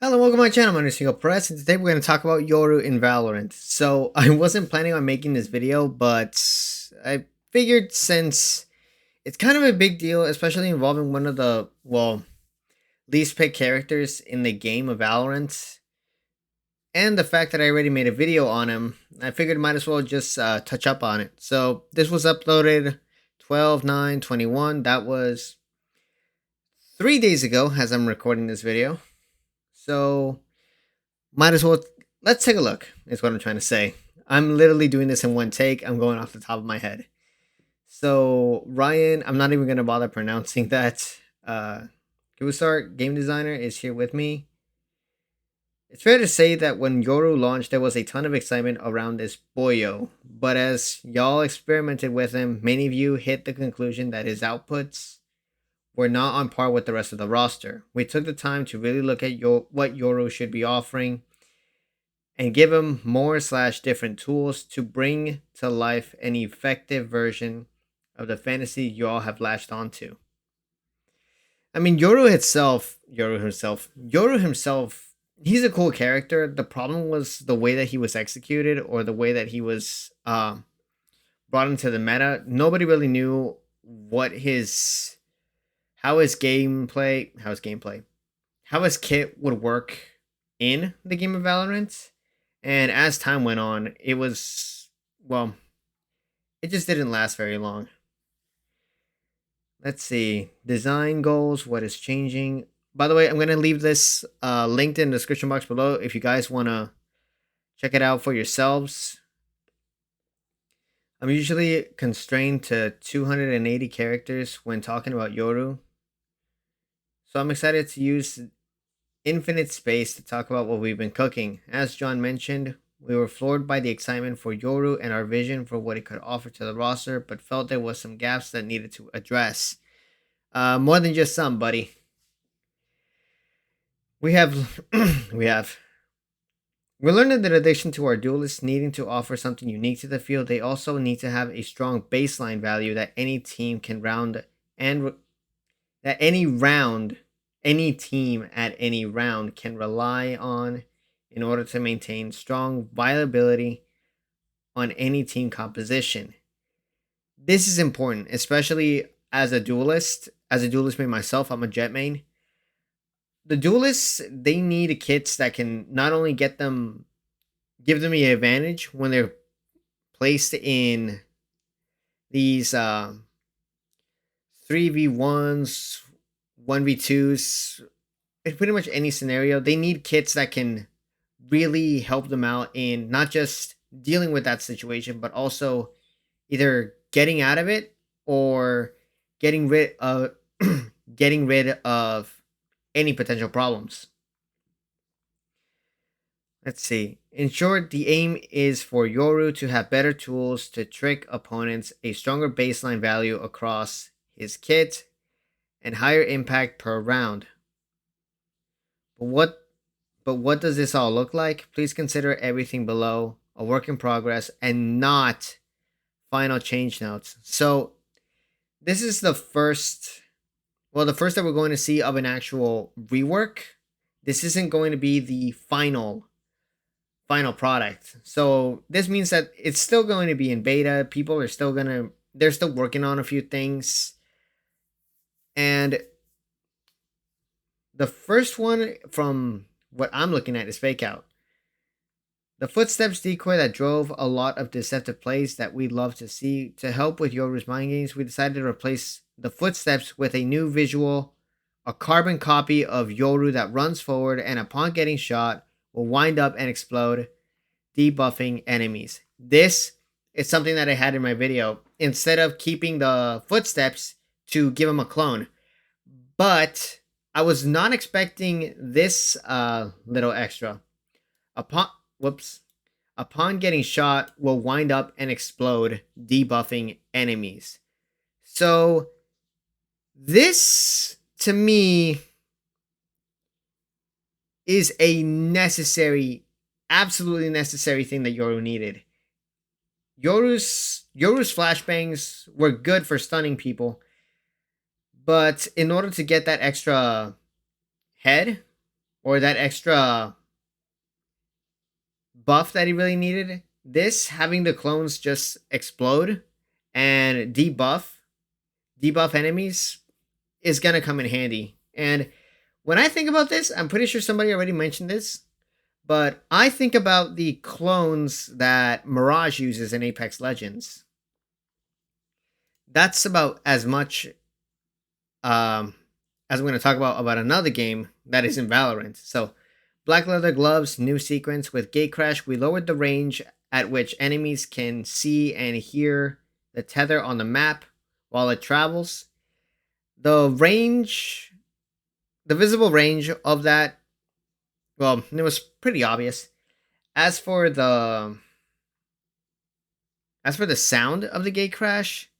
Hello, welcome to my channel. My name is Miguel Perez, and today we're going to talk about Yoru in Valorant. So, I wasn't planning on making this video, but I figured since it's kind of a big deal, especially involving one of the, least picked characters in the game of Valorant, and the fact that I already made a video on him, I figured might as well just touch up on it. So, this was uploaded 12/9/21. That was 3 days ago as I'm recording this video. So, might as well let's take a look. Is what I'm trying to say. I'm literally doing this in one take. I'm going off the top of my head. So Ryan, I'm not even gonna bother pronouncing that. Gusar, game designer, is here with me. It's fair to say that when Yoru launched, there was a ton of excitement around this boyo. But as y'all experimented with him, many of you hit the conclusion that his outputs were not on par with the rest of the roster. We took the time to really look at what Yoru should be offering and give him more/slash different tools to bring to life an effective version of the fantasy you all have latched onto. I mean, Yoru himself, he's a cool character. The problem was the way that he was executed, or the way that he was brought into the meta. Nobody really knew what how his how his kit would work in the game of Valorant. And as time went on, it just didn't last very long. Let's see. Design goals, what is changing. By the way, I'm going to leave this linked in the description box below if you guys want to check it out for yourselves. I'm usually constrained to 280 characters when talking about Yoru. So I'm excited to use infinite space to talk about what we've been cooking. As John mentioned, we were floored by the excitement for Yoru and our vision for what it could offer to the roster, but felt there was some gaps that needed to address. More than just some, buddy. We have, we learned that in addition to our duelists needing to offer something unique to the field, they also need to have a strong baseline value that any team can round and that any team at any round can rely on in order to maintain strong viability on any team composition. This is important, especially as a duelist. As a duelist main myself, I'm a jet main. The duelists, they need kits that can not only give them the advantage when they're placed in these 3v1s, 1v2s, in pretty much any scenario. They need kits that can really help them out in not just dealing with that situation, but also either getting out of it or getting rid of getting rid of any potential problems. Let's see. In short, the aim is for Yoru to have better tools to trick opponents, a stronger baseline value across his kit, and higher impact per round. But what does this all look like? Please consider everything below a work in progress and not final change notes. So this is the first that we're going to see of an actual rework. This isn't going to be the final product. So this means that it's still going to be in beta. People are still they're still working on a few things. And the first one from what I'm looking at is Fake Out. The footsteps decoy that drove a lot of deceptive plays that we'd love to see. To help with Yoru's mind games, we decided to replace the footsteps with a new visual, a carbon copy of Yoru that runs forward and upon getting shot will wind up and explode, debuffing enemies. This is something that I had in my video. Instead of keeping the footsteps to give him a clone. But I was not expecting this little extra. Upon getting shot, will wind up and explode, debuffing enemies. So this, to me, is a absolutely necessary thing that Yoru needed. Yoru's flashbangs were good for stunning people, but in order to get that extra head or that extra buff that he really needed. This having the clones just explode and debuff enemies is gonna come in handy. And when I think about this, I'm pretty sure somebody already mentioned this, but I think about the clones that Mirage uses in Apex Legends. That's about as much as I'm going to talk about another game that is in Valorant. So, black leather gloves, new sequence with Gate Crash. We lowered the range at which enemies can see and hear the tether on the map while it travels. The range, the visible range of that, well, it was pretty obvious. As for the sound of the Gate Crash,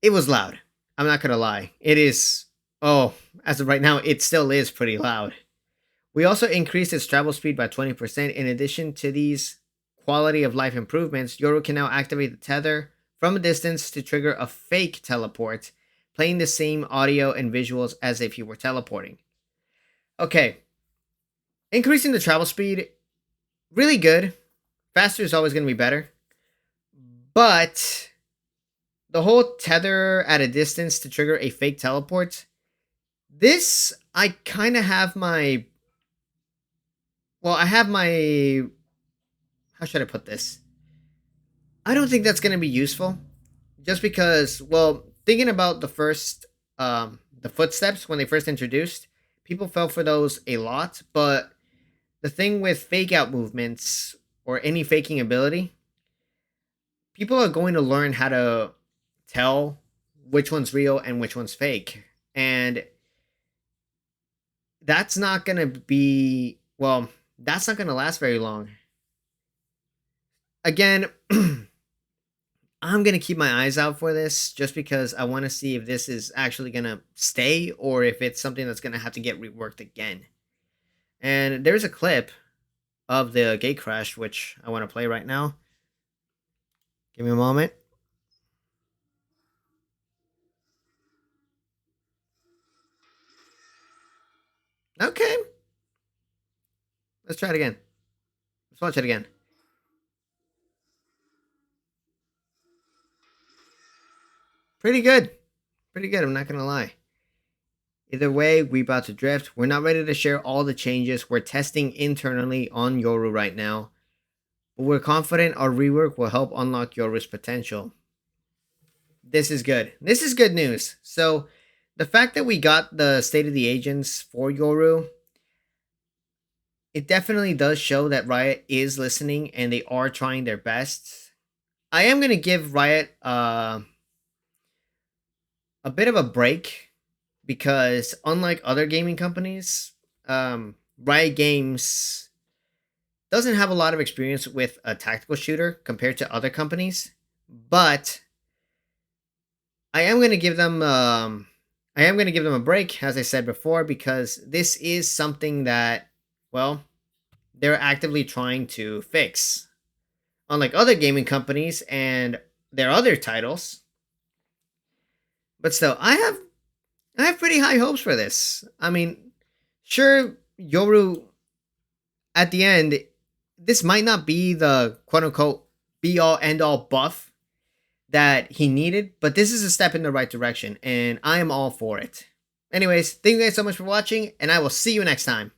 it was loud. I'm not gonna lie. It is. Oh, as of right now, it still is pretty loud. We also increased its travel speed by 20%. In addition to these quality of life improvements, Yoru can now activate the tether from a distance to trigger a fake teleport, playing the same audio and visuals as if he were teleporting. Okay, increasing the travel speed, really good. Faster is always going to be better. But the whole tether at a distance to trigger a fake teleport, this, I kind of have my... Well, I have my... How should I put this? I don't think that's going to be useful. Just because, well, thinking about the footsteps when they first introduced, people fell for those a lot. But the thing with fake out movements or any faking ability, people are going to learn how to tell which one's real and which one's fake. And that's not going to be, well, that's not going to last very long. Again, I'm going to keep my eyes out for this just because I want to see if this is actually going to stay or if it's something that's going to have to get reworked again. And there's a clip of the gate crash, which I want to play right now. Give me a moment. Okay. Let's try it again. Let's watch it again. Pretty good. Pretty good, I'm not going to lie. Either way, we about to drift. We're not ready to share all the changes. We're testing internally on Yoru right now. But we're confident our rework will help unlock Yoru's potential. This is good. This is good news. So, the fact that we got the State of the Agents for Yoru, it definitely does show that Riot is listening and they are trying their best. I am going to give Riot a bit of a break because unlike other gaming companies, Riot Games doesn't have a lot of experience with a tactical shooter compared to other companies, but I am going to give them a break, as I said before, because this is something that, well, they're actively trying to fix. Unlike other gaming companies and their other titles. But still, I have pretty high hopes for this. I mean, sure, Yoru, at the end, this might not be the quote-unquote be-all, end-all buff that he needed, but this is a step in the right direction, and I am all for it. Anyways, thank you guys so much for watching, and I will see you next time.